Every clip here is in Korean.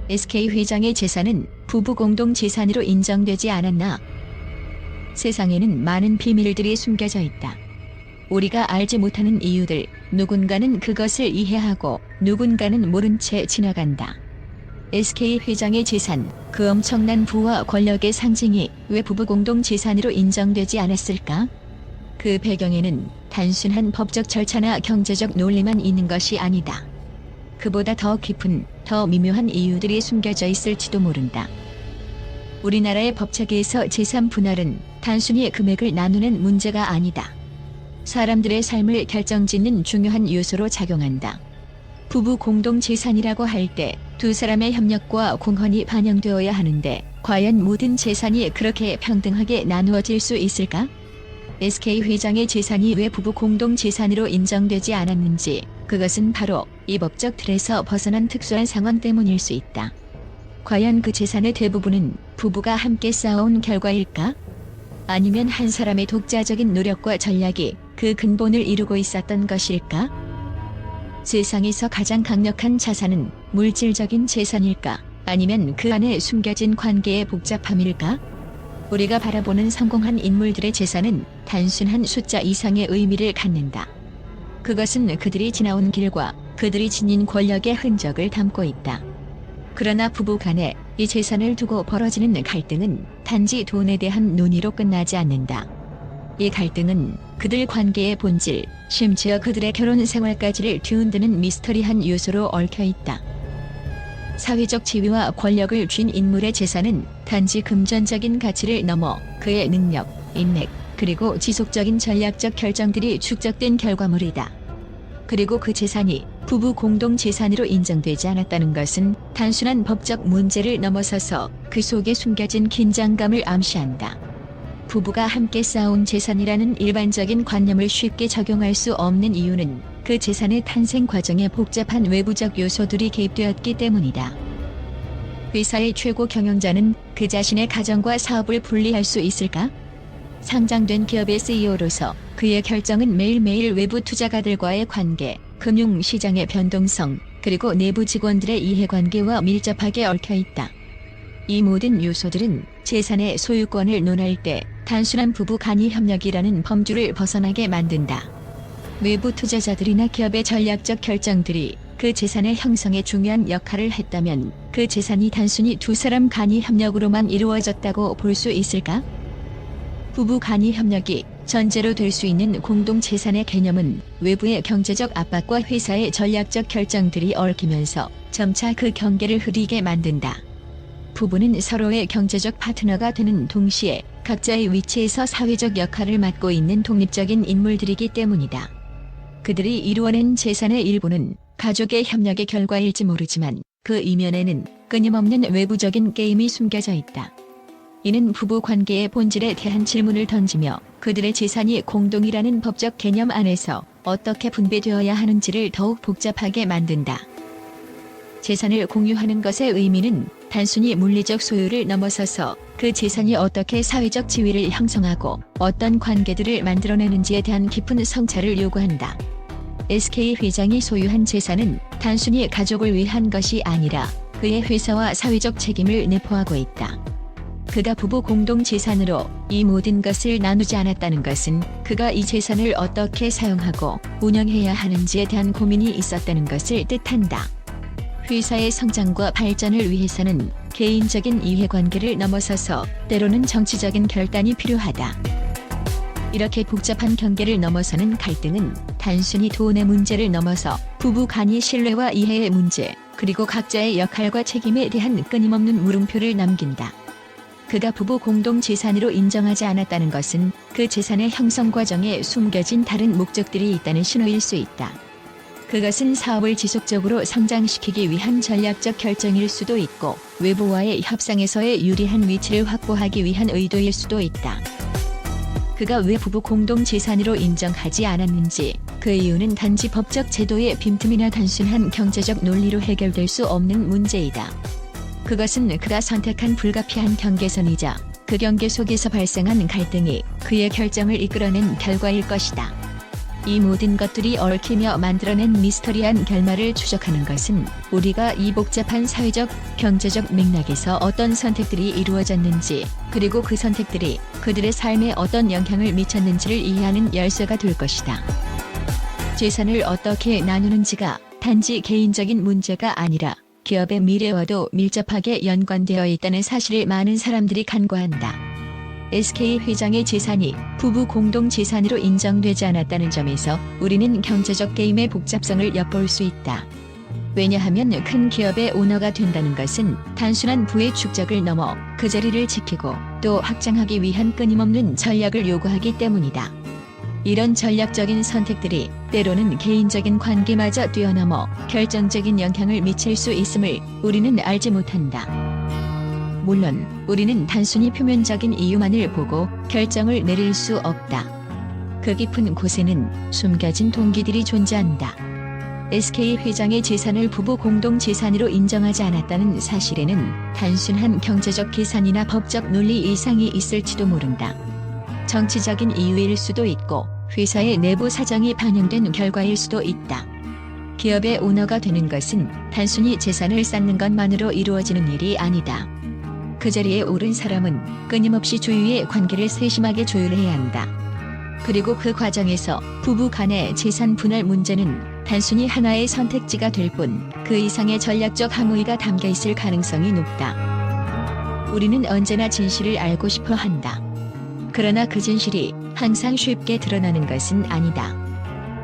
SK 회장의 재산은 부부 공동 재산으로 인정되지 않았나? 세상에는 많은 비밀들이 숨겨져 있다. 우리가 알지 못하는 이유들, 누군가는 그것을 이해하고 누군가는 모른 채 지나간다. SK 회장의 재산, 그 엄청난 부와 권력의 상징이 왜 부부 공동 재산으로 인정되지 않았을까? 그 배경에는 단순한 법적 절차나 경제적 논리만 있는 것이 아니다. 그보다 더 깊은, 더 미묘한 이유들이 숨겨져 있을지도 모른다. 우리나라의 법체계에서 재산 분할은 단순히 금액을 나누는 문제가 아니다. 사람들의 삶을 결정짓는 중요한 요소로 작용한다. 부부 공동 재산이라고 할 때 두 사람의 협력과 공헌이 반영되어야 하는데 과연 모든 재산이 그렇게 평등하게 나누어질 수 있을까? SK 회장의 재산이 왜 부부 공동 재산으로 인정되지 않았는지, 그것은 바로 이 법적 틀에서 벗어난 특수한 상황 때문일 수 있다. 과연 그 재산의 대부분은 부부가 함께 쌓아온 결과일까? 아니면 한 사람의 독자적인 노력과 전략이 그 근본을 이루고 있었던 것일까? 세상에서 가장 강력한 자산은 물질적인 재산일까? 아니면 그 안에 숨겨진 관계의 복잡함일까? 우리가 바라보는 성공한 인물들의 재산은 단순한 숫자 이상의 의미를 갖는다. 그것은 그들이 지나온 길과 그들이 지닌 권력의 흔적을 담고 있다. 그러나 부부 간에 이 재산을 두고 벌어지는 갈등은 단지 돈에 대한 논의로 끝나지 않는다. 이 갈등은 그들 관계의 본질, 심지어 그들의 결혼 생활까지를 뒤흔드는 미스터리한 요소로 얽혀 있다. 사회적 지위와 권력을 쥔 인물의 재산은 단지 금전적인 가치를 넘어 그의 능력, 인맥, 그리고 지속적인 전략적 결정들이 축적된 결과물이다. 그리고 그 재산이 부부 공동 재산으로 인정되지 않았다는 것은 단순한 법적 문제를 넘어서서 그 속에 숨겨진 긴장감을 암시한다. 부부가 함께 쌓아온 재산이라는 일반적인 관념을 쉽게 적용할 수 없는 이유는 그 재산의 탄생 과정에 복잡한 외부적 요소들이 개입되었기 때문이다. 회사의 최고 경영자는 그 자신의 가정과 사업을 분리할 수 있을까? 상장된 기업의 CEO로서 그의 결정은 매일매일 외부 투자가들과의 관계, 금융시장의 변동성, 그리고 내부 직원들의 이해관계와 밀접하게 얽혀 있다. 이 모든 요소들은 재산의 소유권을 논할 때 단순한 부부 간이 협력이라는 범주를 벗어나게 만든다. 외부 투자자들이나 기업의 전략적 결정들이 그 재산의 형성에 중요한 역할을 했다면 그 재산이 단순히 두 사람 간이 협력으로만 이루어졌다고 볼 수 있을까? 부부 간이 협력이 전제로 될 수 있는 공동 재산의 개념은 외부의 경제적 압박과 회사의 전략적 결정들이 얽히면서 점차 그 경계를 흐리게 만든다. 부부는 서로의 경제적 파트너가 되는 동시에 각자의 위치에서 사회적 역할을 맡고 있는 독립적인 인물들이기 때문이다. 그들이 이루어낸 재산의 일부는 가족의 협력의 결과일지 모르지만 그 이면에는 끊임없는 외부적인 게임이 숨겨져 있다. 이는 부부 관계의 본질에 대한 질문을 던지며 그들의 재산이 공동이라는 법적 개념 안에서 어떻게 분배되어야 하는지를 더욱 복잡하게 만든다. 재산을 공유하는 것의 의미는 단순히 물리적 소유를 넘어서서 그 재산이 어떻게 사회적 지위를 형성하고 어떤 관계들을 만들어내는지에 대한 깊은 성찰을 요구한다. SK 회장이 소유한 재산은 단순히 가족을 위한 것이 아니라 그의 회사와 사회적 책임을 내포하고 있다. 그가 부부 공동 재산으로 이 모든 것을 나누지 않았다는 것은 그가 이 재산을 어떻게 사용하고 운영해야 하는지에 대한 고민이 있었다는 것을 뜻한다. 회사의 성장과 발전을 위해서는 개인적인 이해관계를 넘어서서 때로는 정치적인 결단이 필요하다. 이렇게 복잡한 경계를 넘어서는 갈등은 단순히 돈의 문제를 넘어서 부부 간의 신뢰와 이해의 문제, 그리고 각자의 역할과 책임에 대한 끊임없는 물음표를 남긴다. 그가 부부 공동 재산으로 인정하지 않았다는 것은 그 재산의 형성 과정에 숨겨진 다른 목적들이 있다는 신호일 수 있다. 그것은 사업을 지속적으로 성장시키기 위한 전략적 결정일 수도 있고 외부와의 협상에서의 유리한 위치를 확보하기 위한 의도일 수도 있다. 그가 왜 부부 공동 재산으로 인정하지 않았는지, 그 이유는 단지 법적 제도의 빈틈이나 단순한 경제적 논리로 해결될 수 없는 문제이다. 그것은 그가 선택한 불가피한 경계선이자 그 경계 속에서 발생한 갈등이 그의 결정을 이끌어낸 결과일 것이다. 이 모든 것들이 얽히며 만들어낸 미스터리한 결말을 추적하는 것은 우리가 이 복잡한 사회적, 경제적 맥락에서 어떤 선택들이 이루어졌는지, 그리고 그 선택들이 그들의 삶에 어떤 영향을 미쳤는지를 이해하는 열쇠가 될 것이다. 재산을 어떻게 나누는지가 단지 개인적인 문제가 아니라 기업의 미래와도 밀접하게 연관되어 있다는 사실을 많은 사람들이 간과한다. SK 회장의 재산이 부부 공동 재산으로 인정되지 않았다는 점에서 우리는 경제적 게임의 복잡성을 엿볼 수 있다. 왜냐하면 큰 기업의 오너가 된다는 것은 단순한 부의 축적을 넘어 그 자리를 지키고 또 확장하기 위한 끊임없는 전략을 요구하기 때문이다. 이런 전략적인 선택들이 때로는 개인적인 관계마저 뛰어넘어 결정적인 영향을 미칠 수 있음을 우리는 알지 못한다. 물론 우리는 단순히 표면적인 이유만을 보고 결정을 내릴 수 없다. 그 깊은 곳에는 숨겨진 동기들이 존재한다. SK 회장의 재산을 부부 공동 재산으로 인정하지 않았다는 사실에는 단순한 경제적 계산이나 법적 논리 이상이 있을지도 모른다. 정치적인 이유일 수도 있고 회사의 내부 사정이 반영된 결과일 수도 있다. 기업의 오너가 되는 것은 단순히 재산을 쌓는 것만으로 이루어지는 일이 아니다. 그 자리에 오른 사람은 끊임없이 주위의 관계를 세심하게 조율해야 한다. 그리고 그 과정에서 부부 간의 재산 분할 문제는 단순히 하나의 선택지가 될 뿐 그 이상의 전략적 함의가 담겨 있을 가능성이 높다. 우리는 언제나 진실을 알고 싶어 한다. 그러나 그 진실이 항상 쉽게 드러나는 것은 아니다.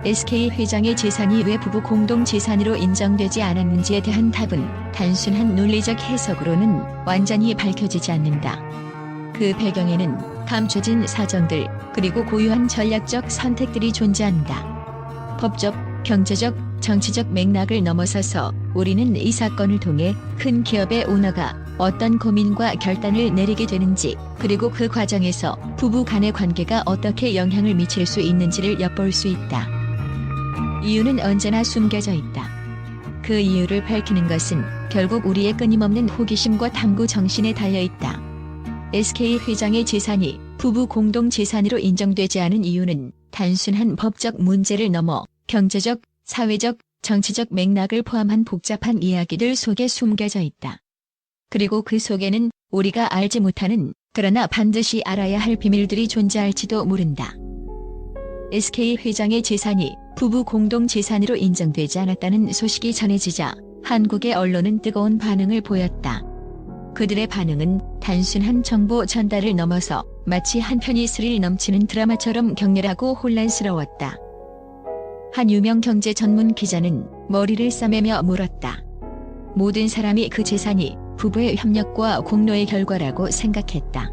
SK 회장의 재산이 왜 부부 공동 재산으로 인정되지 않았는지에 대한 답은 단순한 논리적 해석으로는 완전히 밝혀지지 않는다. 그 배경에는 감춰진 사정들, 그리고 고유한 전략적 선택들이 존재한다. 법적, 경제적, 정치적 맥락을 넘어서서 우리는 이 사건을 통해 큰 기업의 오너가 어떤 고민과 결단을 내리게 되는지, 그리고 그 과정에서 부부 간의 관계가 어떻게 영향을 미칠 수 있는지를 엿볼 수 있다. 이유는 언제나 숨겨져 있다. 그 이유를 밝히는 것은 결국 우리의 끊임없는 호기심과 탐구 정신에 달려 있다. SK 회장의 재산이 부부 공동 재산으로 인정되지 않은 이유는 단순한 법적 문제를 넘어 경제적, 사회적, 정치적 맥락을 포함한 복잡한 이야기들 속에 숨겨져 있다. 그리고 그 속에는 우리가 알지 못하는, 그러나 반드시 알아야 할 비밀들이 존재할지도 모른다. SK 회장의 재산이 부부 공동 재산으로 인정되지 않았다는 소식이 전해지자 한국의 언론은 뜨거운 반응을 보였다. 그들의 반응은 단순한 정보 전달을 넘어서 마치 한 편이 스릴 넘치는 드라마처럼 격렬하고 혼란스러웠다. 한 유명 경제 전문 기자는 머리를 싸매며 물었다. 모든 사람이 그 재산이 부부의 협력과 공로의 결과라고 생각했다.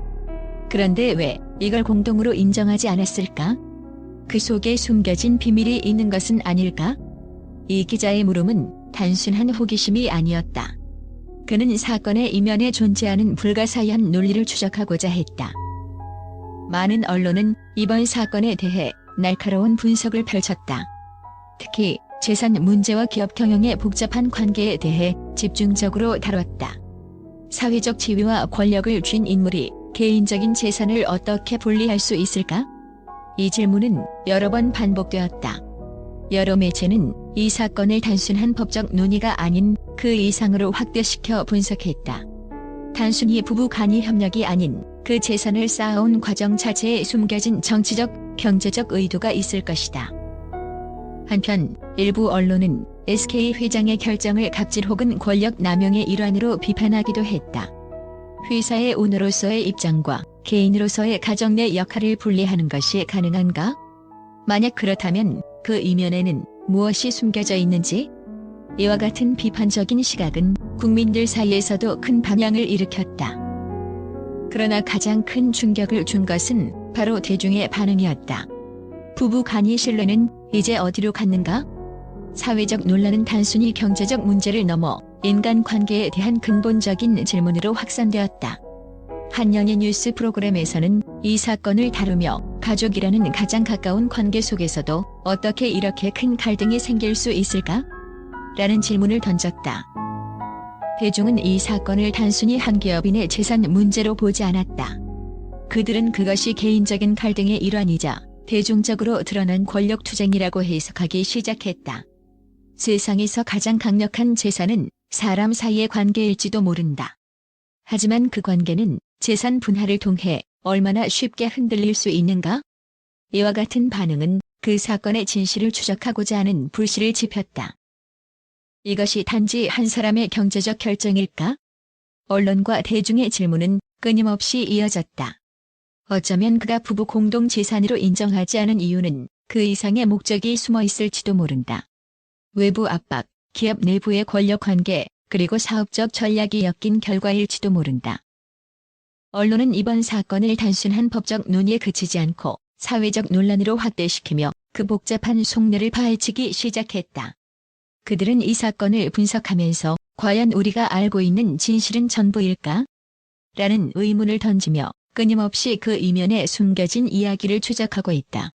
그런데 왜 이걸 공동으로 인정하지 않았을까? 그 속에 숨겨진 비밀이 있는 것은 아닐까? 이 기자의 물음은 단순한 호기심이 아니었다. 그는 사건의 이면에 존재하는 불가사의한 논리를 추적하고자 했다. 많은 언론은 이번 사건에 대해 날카로운 분석을 펼쳤다. 특히 재산 문제와 기업 경영의 복잡한 관계에 대해 집중적으로 다뤘다. 사회적 지위와 권력을 쥔 인물이 개인적인 재산을 어떻게 분리할 수 있을까? 이 질문은 여러 번 반복되었다. 여러 매체는 이 사건을 단순한 법적 논의가 아닌 그 이상으로 확대시켜 분석했다. 단순히 부부 간의 협력이 아닌 그 재산을 쌓아온 과정 자체에 숨겨진 정치적, 경제적 의도가 있을 것이다. 한편 일부 언론은 SK 회장의 결정을 갑질 혹은 권력 남용의 일환으로 비판하기도 했다. 회사의 오너로서의 입장과 개인으로서의 가정 내 역할을 분리하는 것이 가능한가? 만약 그렇다면 그 이면에는 무엇이 숨겨져 있는지? 이와 같은 비판적인 시각은 국민들 사이에서도 큰 반향을 일으켰다. 그러나 가장 큰 충격을 준 것은 바로 대중의 반응이었다. 부부 간의 신뢰는 이제 어디로 갔는가? 사회적 논란은 단순히 경제적 문제를 넘어 인간관계에 대한 근본적인 질문으로 확산되었다. 한 연예 뉴스 프로그램에서는 이 사건을 다루며 가족이라는 가장 가까운 관계 속에서도 어떻게 이렇게 큰 갈등이 생길 수 있을까? 라는 질문을 던졌다. 대중은 이 사건을 단순히 한 기업인의 재산 문제로 보지 않았다. 그들은 그것이 개인적인 갈등의 일환이자 대중적으로 드러난 권력투쟁이라고 해석하기 시작했다. 세상에서 가장 강력한 재산은 사람 사이의 관계일지도 모른다. 하지만 그 관계는 재산 분할을 통해 얼마나 쉽게 흔들릴 수 있는가? 이와 같은 반응은 그 사건의 진실을 추적하고자 하는 불씨를 지폈다. 이것이 단지 한 사람의 경제적 결정일까? 언론과 대중의 질문은 끊임없이 이어졌다. 어쩌면 그가 부부 공동 재산으로 인정하지 않은 이유는 그 이상의 목적이 숨어 있을지도 모른다. 외부 압박, 기업 내부의 권력 관계, 그리고 사업적 전략이 엮인 결과일지도 모른다. 언론은 이번 사건을 단순한 법적 논의에 그치지 않고 사회적 논란으로 확대시키며 그 복잡한 속내를 파헤치기 시작했다. 그들은 이 사건을 분석하면서 과연 우리가 알고 있는 진실은 전부일까? 라는 의문을 던지며 끊임없이 그 이면에 숨겨진 이야기를 추적하고 있다.